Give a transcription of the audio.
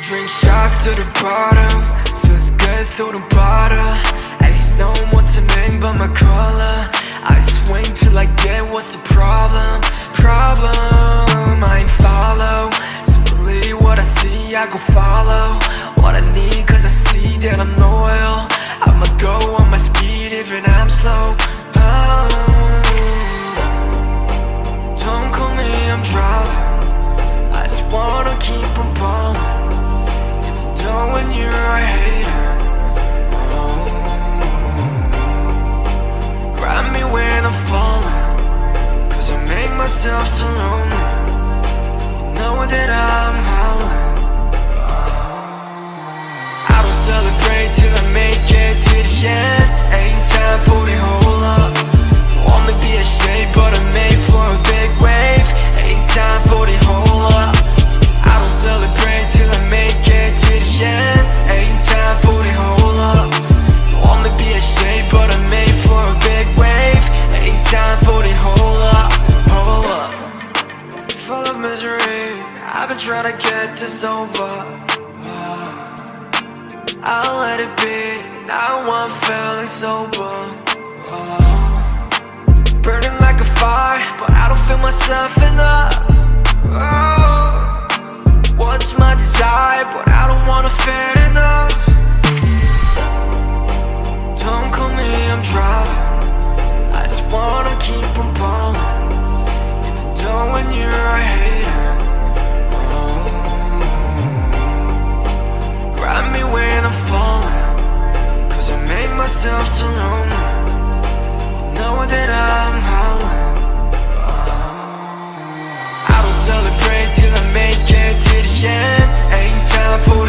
Drink shots to the bottom, feels good through the bottle. Ain't no more to name but my color. I swing till I get what's the problem. I ain't follow, simply what I see I go follow. What I need cause I see that I'm loyal. I'ma go on my speed even I'm slow. Oh. Don't call me, I'm driving. I just wanna keep on ballin'. Even though when you're a hater, oh. Grab me when I'm falling, cause I make myself so lonely. You know that I'm howling, oh. I don't celebrate till I make it to the end. Ain't time for the hold up. Want me be a shade but I'm made for a big wave. Ain't time for the hold up. I don't celebrate till I make it to the end. Ain't time for the hold up. Want me be a shade but I'm made for a big wave. Ain't time for the hold up. Hold up. Full of misery, I've been trying to get this over. I'll let it be, now I'm feeling sober. Burning like a fire, but I don't feel myself enough. What's my desire, but I don't wanna fit enough. Don't call me, I'm driving. I just wanna keep on ballin'. Even though when you're a hater, oh. Grab me when I'm falling, cause I make myself so lonely. You know that I'm howling, oh. I don't celebrate till I make it to the end. Ain't time for